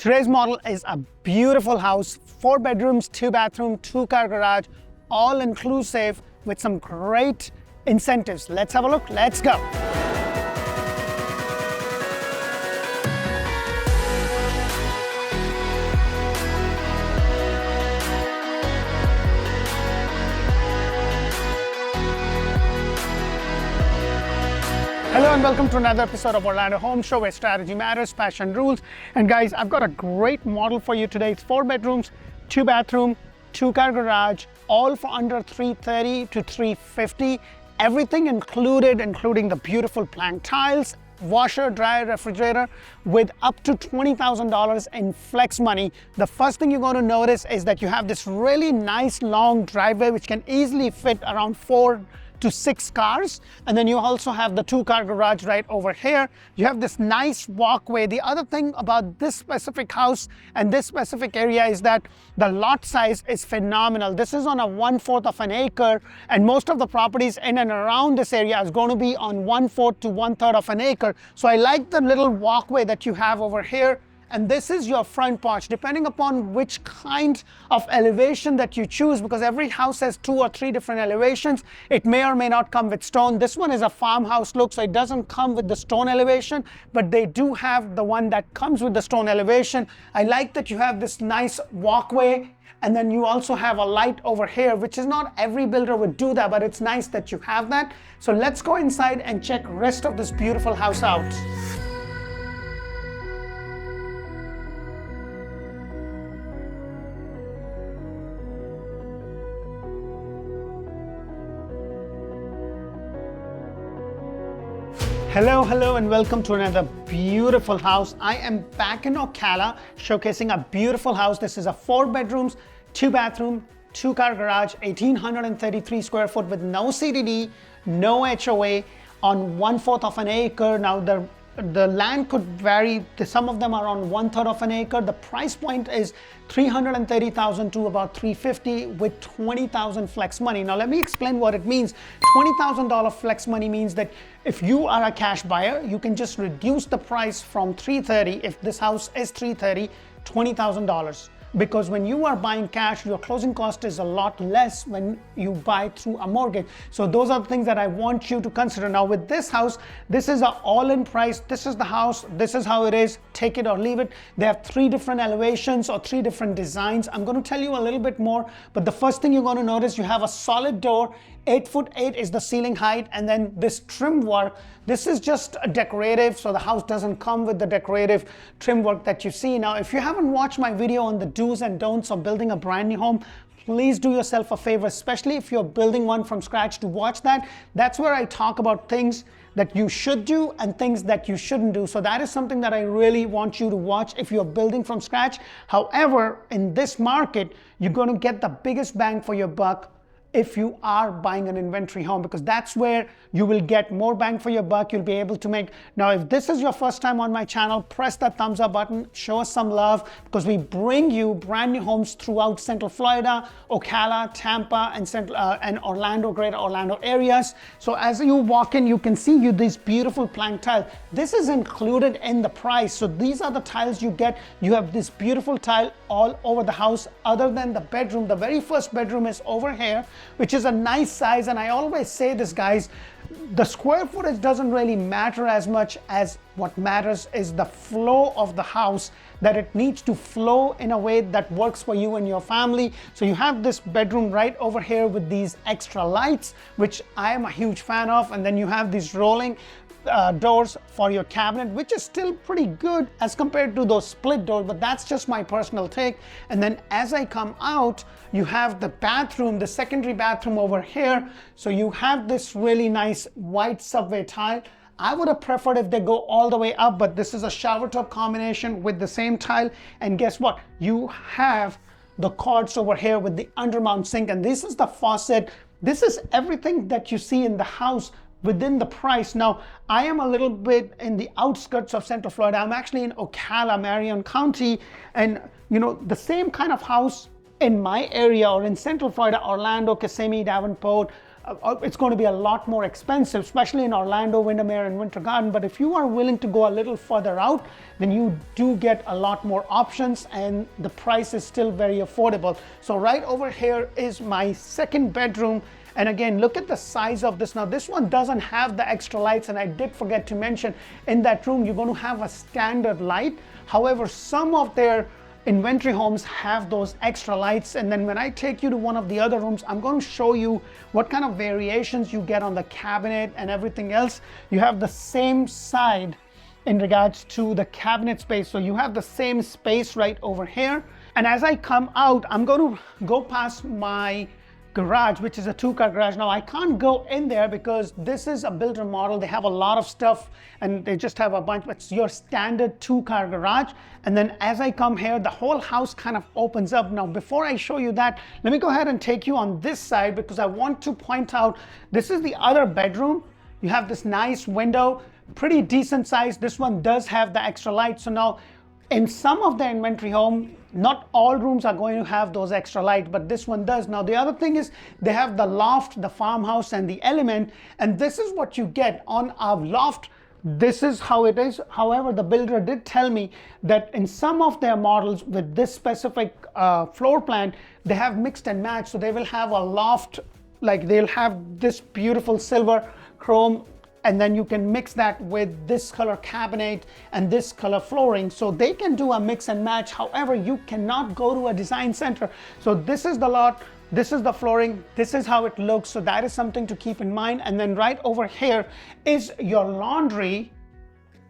Today's model is a beautiful house, 4 bedrooms, 2 bathroom, 2-car garage, all inclusive with some great incentives. Let's have a look, let's go. Hello and welcome to another episode of Orlando Home Show, where strategy matters, passion rules. And guys, I've got a great model for you today. It's 4 bedrooms, 2 bathroom, 2-car garage, all for under $330 to $350. Everything included, including the beautiful plank tiles, washer, dryer, refrigerator, with up to $20,000 in flex money. The first thing you're going to notice is that you have this really nice long driveway which can easily fit around 4 to 6 cars, and then you also have the 2-car garage right over here. You have this nice walkway. The other thing about this specific house and this specific area is that the lot size is phenomenal. This is on a 1/4 of an acre, and most of the properties in and around this area is going to be on 1/4 to 1/3 of an acre. So I like the little walkway that you have over here. And this is your front porch, depending upon which kind of elevation that you choose, because every house has 2 or 3 different elevations. It may or may not come with stone. This one is a farmhouse look, so it doesn't come with the stone elevation, but they do have the one that comes with the stone elevation. I like that you have this nice walkway, and then you also have a light over here, which is not every builder would do that, but it's nice that you have that. So let's go inside and check the rest of this beautiful house out. Hello and welcome to another beautiful house. I am back in Ocala showcasing a beautiful house. This is a 4 bedrooms, 2 bathroom, 2-car garage, 1,833 square foot with no CDD, no HOA, on 1/4 of an acre. Now the land could vary. Some of them are on 1/3 of an acre. The price point is $330,000 to about $350 with $20,000 flex money. Now let me explain what it means. $20,000 flex money means that if you are a cash buyer, you can just reduce the price from $330. If this house is $330, $20,000. Because when you are buying cash, your closing cost is a lot less when you buy through a mortgage. So those are the things that I want you to consider. Now with this house, this is an all-in price. This is the house, this is how it is, take it or leave it. They have 3 different elevations or 3 different designs. I'm going to tell you a little bit more, but the first thing you're going to notice, you have a solid door. 8'8" is the ceiling height, and then this trim work, this is just a decorative, so the house doesn't come with the decorative trim work that you see. Now if you haven't watched my video on the do's and don'ts of building a brand new home, please do yourself a favor, especially if you're building one from scratch, to watch that. That's where I talk about things that you should do and things that you shouldn't do. So that is something that I really want you to watch if you're building from scratch. However, in this market, you're going to get the biggest bang for your buck if you are buying an inventory home, because that's where you will get more bang for your buck. You'll be able to make. Now if this is your first time on my channel, press that thumbs up button, show us some love, because we bring you brand new homes throughout Central Florida, Ocala, Tampa, and Orlando, greater Orlando areas. So as you walk in, you can see these beautiful plank tiles. This is included in the price. So these are the tiles you get. You have this beautiful tile all over the house, other than the bedroom. The very first bedroom is over here, which is a nice size. And I always say this, guys, the square footage doesn't really matter as much as what matters is the flow of the house, that it needs to flow in a way that works for you and your family. So you have this bedroom right over here with these extra lights, which I am a huge fan of. And then you have these rolling doors for your cabinet, which is still pretty good as compared to those split doors, but that's just my personal take. And then as I come out, you have the bathroom, the secondary bathroom over here. So you have this really nice white subway tile. I would have preferred if they go all the way up, but this is a shower tub combination with the same tile. And guess what? You have the cords over here with the undermount sink, and this is the faucet. This is everything that you see in the house within the price. Now, I am a little bit in the outskirts of Central Florida. I'm actually in Ocala, Marion County, and the same kind of house in my area or in Central Florida, Orlando, Kissimmee, Davenport, it's going to be a lot more expensive, especially in Orlando, Windermere, and Winter Garden. But if you are willing to go a little further out, then you do get a lot more options, and the price is still very affordable. So right over here is my second bedroom. And again, look at the size of this. Now, this one doesn't have the extra lights, and I did forget to mention, in that room, you're going to have a standard light. However, some of their inventory homes have those extra lights. And then when I take you to one of the other rooms, I'm going to show you what kind of variations you get on the cabinet and everything else. You have the same side in regards to the cabinet space. So you have the same space right over here. And as I come out, I'm going to go past my garage, which is a 2-car garage. Now, I can't go in there because this is a builder model. They have a lot of stuff and they just have a bunch, but it's your standard 2-car garage. And then as I come here, the whole house kind of opens up. Now, before I show you that, let me go ahead and take you on this side, because I want to point out, this is the other bedroom. You have this nice window, pretty decent size. This one does have the extra light. So now, in some of the inventory home, not all rooms are going to have those extra lights, but this one does. Now, the other thing is they have the loft, the farmhouse, and the element, and this is what you get on our loft. This is how it is. However, the builder did tell me that in some of their models with this specific floor plan, they have mixed and match. So they will have a loft, like they'll have this beautiful silver chrome, and then you can mix that with this color cabinet and this color flooring. So they can do a mix and match. However, you cannot go to a design center. So this is the lot, this is the flooring, this is how it looks. So that is something to keep in mind. And then right over here is your laundry,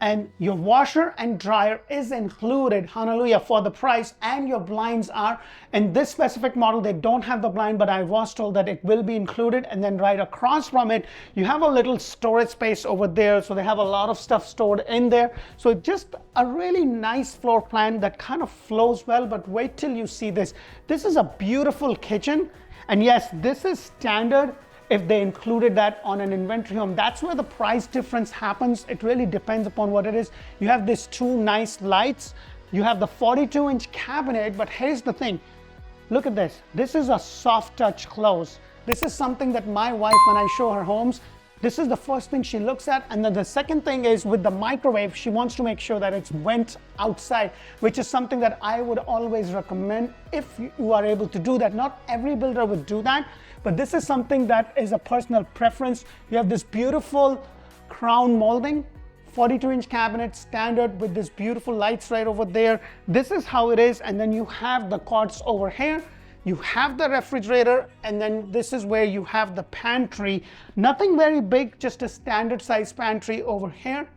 and your washer and dryer is included, hallelujah, for the price, and your blinds are. In this specific model, they don't have the blind, but I was told that it will be included. And then right across from it, you have a little storage space over there. So they have a lot of stuff stored in there. So just a really nice floor plan that kind of flows well, but wait till you see this. This is a beautiful kitchen. And yes, this is standard. If they included that on an inventory home, that's where the price difference happens. It really depends upon what it is. You have these 2 nice lights. You have the 42-inch cabinet, but here's the thing. Look at this. This is a soft touch close. This is something that my wife, when I show her homes, this is the first thing she looks at. And then the second thing is with the microwave, she wants to make sure that it's vent outside, which is something that I would always recommend if you are able to do that. Not every builder would do that, but this is something that is a personal preference. You have this beautiful crown molding, 42-inch cabinet, standard, with this beautiful lights right over there. This is how it is. And then you have the quartz over here. You have the refrigerator, and then this is where you have the pantry. Nothing very big, just a standard size pantry over here.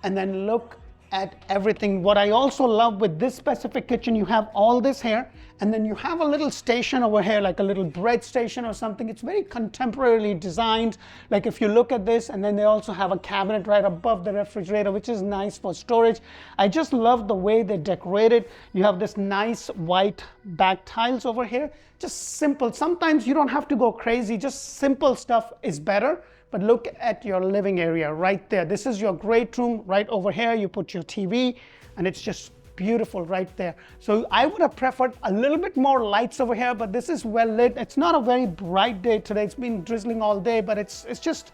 And then look at everything. What I also love with this specific kitchen, you have all this here, and then you have a little station over here, like a little bread station or something. It's very contemporarily designed. Like if you look at this, and then they also have a cabinet right above the refrigerator, which is nice for storage. I just love the way they decorated. You have this nice white back tiles over here. Just simple. Sometimes you don't have to go crazy. Just simple stuff is better. But look at your living area right there. This is your great room right over here. You put your TV, and it's just beautiful right there. So I would have preferred a little bit more lights over here, but this is well lit. It's not a very bright day today. It's been drizzling all day, but it's just,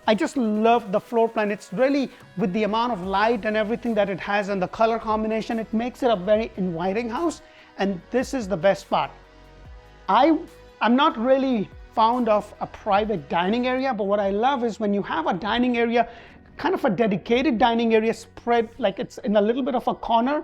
I just love the floor plan. It's really, with the amount of light and everything that it has and the color combination, it makes it a very inviting house. And this is the best part. I'm not really fond of a private dining area, but what I love is when you have a dining area, kind of a dedicated dining area spread, like it's in a little bit of a corner.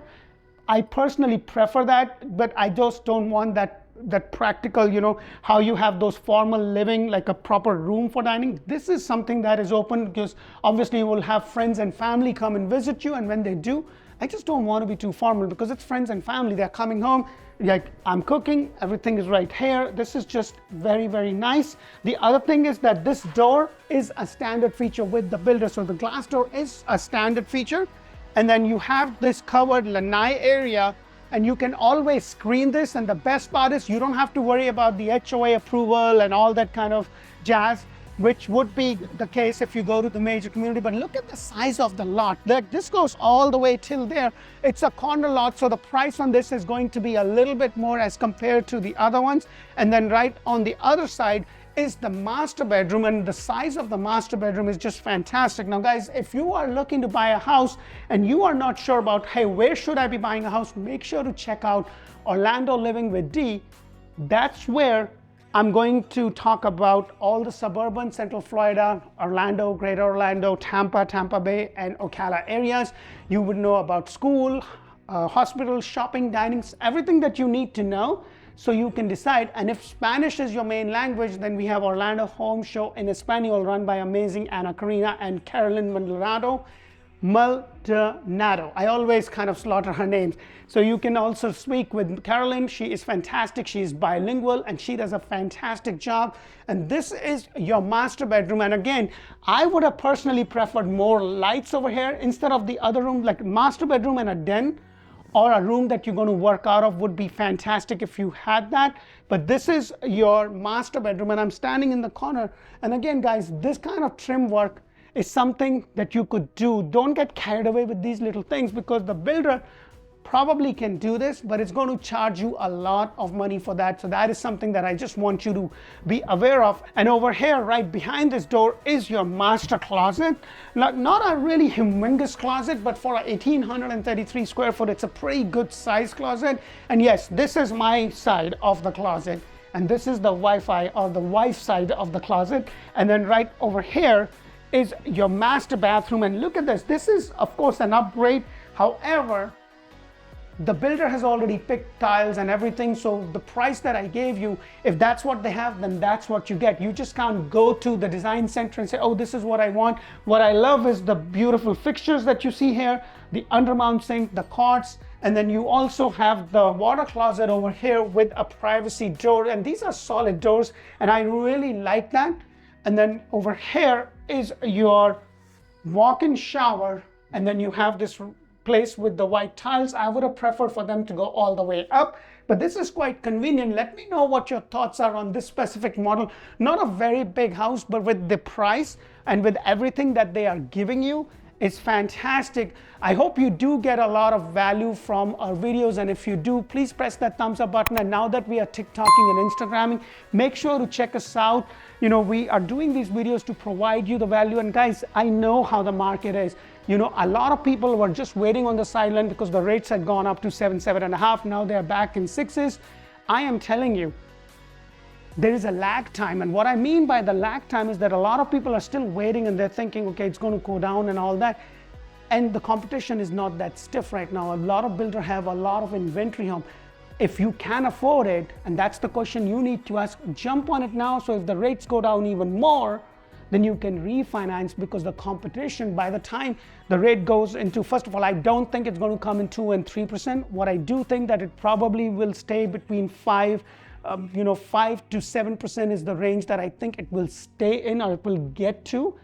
I personally prefer that, but I just don't want that practical, you know, how you have those formal living, like a proper room for dining. This is something that is open, because obviously you will have friends and family come and visit you, and when they do, I just don't want to be too formal, because it's friends and family. They're coming home, like I'm cooking, everything is right here. This is just very, very nice. The other thing is that this door is a standard feature with the builder. So the glass door is a standard feature. And then you have this covered lanai area, and you can always screen this. And the best part is you don't have to worry about the HOA approval and all that kind of jazz, which would be the case if you go to the major community. But look at the size of the lot. Like this goes all the way till there. It's a corner lot, so the price on this is going to be a little bit more as compared to the other ones. And then right on the other side is the master bedroom, and the size of the master bedroom is just fantastic. Now guys, if you are looking to buy a house and you are not sure about, hey, where should I be buying a house, make sure to check out Orlando Living with D. That's where I'm going to talk about all the suburban Central Florida, Orlando, Greater Orlando, Tampa Bay, and Ocala areas. You would know about school, hospitals, shopping, dining, everything that you need to know so you can decide. And if Spanish is your main language, then we have Orlandohomeshow in Espanol, run by amazing Ana Karina and Carolyn Maldonado. I always kind of slaughter her names. So you can also speak with Carolyn. She is fantastic. She is bilingual and she does a fantastic job. And this is your master bedroom. And again, I would have personally preferred more lights over here instead of the other room, like master bedroom and a den or a room that you're going to work out of would be fantastic if you had that. But this is your master bedroom and I'm standing in the corner. And again, guys, this kind of trim work is something that you could do. Don't get carried away with these little things because the builder probably can do this, but it's going to charge you a lot of money for that. So that is something that I just want you to be aware of. And over here, right behind this door, is your master closet. Not a really humongous closet, but for a 1,833 square foot, it's a pretty good size closet. And yes, this is my side of the closet. And this is the Wi-Fi or the wife side of the closet. And then right over here is your master bathroom. And look at this. This is, of course, an upgrade. However, the builder has already picked tiles and everything, so the price that I gave you, if that's what they have, then that's what you get. You just can't go to the design center and say, oh, this is what I want. What I love is the beautiful fixtures that you see here, the undermount sink, the quartz, and then you also have the water closet over here with a privacy door, and these are solid doors, and I really like that. And then over here is your walk-in shower, and then you have this place with the white tiles. I would have preferred for them to go all the way up, but this is quite convenient. Let me know what your thoughts are on this specific model. Not a very big house, but with the price and with everything that they are giving you, it's fantastic. I hope you do get a lot of value from our videos, and if you do, please press that thumbs up button. And now that we are TikToking and Instagramming, make sure to check us out. You know, we are doing these videos to provide you the value. And guys, I know how the market is. You know, a lot of people were just waiting on the sideline because the rates had gone up to 7.5. Now they're back in 6s. I am telling you, there is a lag time. And what I mean by the lag time is that a lot of people are still waiting and they're thinking, okay, it's going to go down and all that. And the competition is not that stiff right now. A lot of builders have a lot of inventory home. If you can afford it, and that's the question you need to ask, jump on it now. So if the rates go down even more, then you can refinance, because the competition, by the time the rate goes into, first of all, I don't think it's going to come in 2 and 3%. What I do think that it probably will stay between 5 to 7% is the range that I think it will stay in, or it will get to.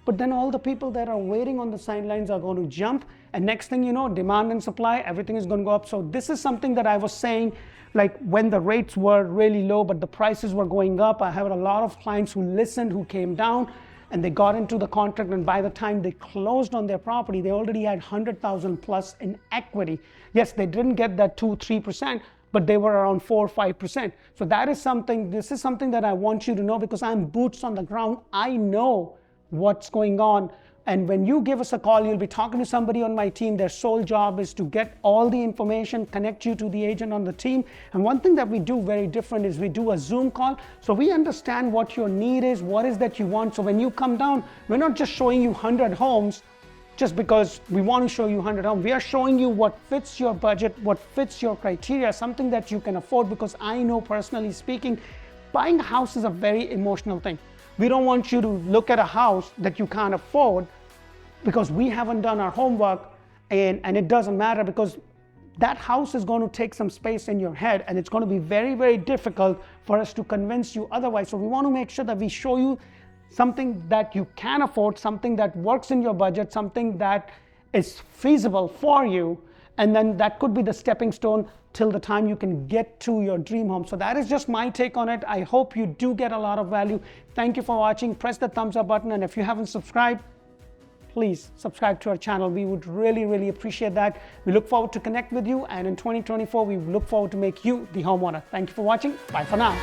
But then all the people that are waiting on the sidelines are going to jump, and next thing you know, demand and supply, everything is going to go up. So this is something that I was saying, like when the rates were really low but the prices were going up. I have a lot of clients who listened, who came down, and they got into the contract, and by the time they closed on their property, they already had 100,000 plus in equity. Yes, they didn't get that 2-3%, but they were around 4 or 5%. So that is something, this is something that I want you to know, because I'm boots on the ground. I know what's going on. And when you give us a call, you'll be talking to somebody on my team. Their sole job is to get all the information, connect you to the agent on the team. And one thing that we do very different is we do a Zoom call. So we understand what your need is, what is that you want. So when you come down, we're not just showing you 100 homes just because we want to show you 100 homes. We are showing you what fits your budget, what fits your criteria, something that you can afford, because I know, personally speaking, buying a house is a very emotional thing. We don't want you to look at a house that you can't afford because we haven't done our homework, and it doesn't matter, because that house is going to take some space in your head, and it's going to be very, very difficult for us to convince you otherwise. So we want to make sure that we show you something that you can afford, something that works in your budget, something that is feasible for you, and then that could be the stepping stone till the time you can get to your dream home. So that is just my take on it. I hope you do get a lot of value. Thank you for watching. Press the thumbs up button, and if you haven't subscribed, please subscribe to our channel. We would really, really appreciate that. We look forward to connect with you, and in 2024, we look forward to make you the homeowner. Thank you for watching. Bye for now.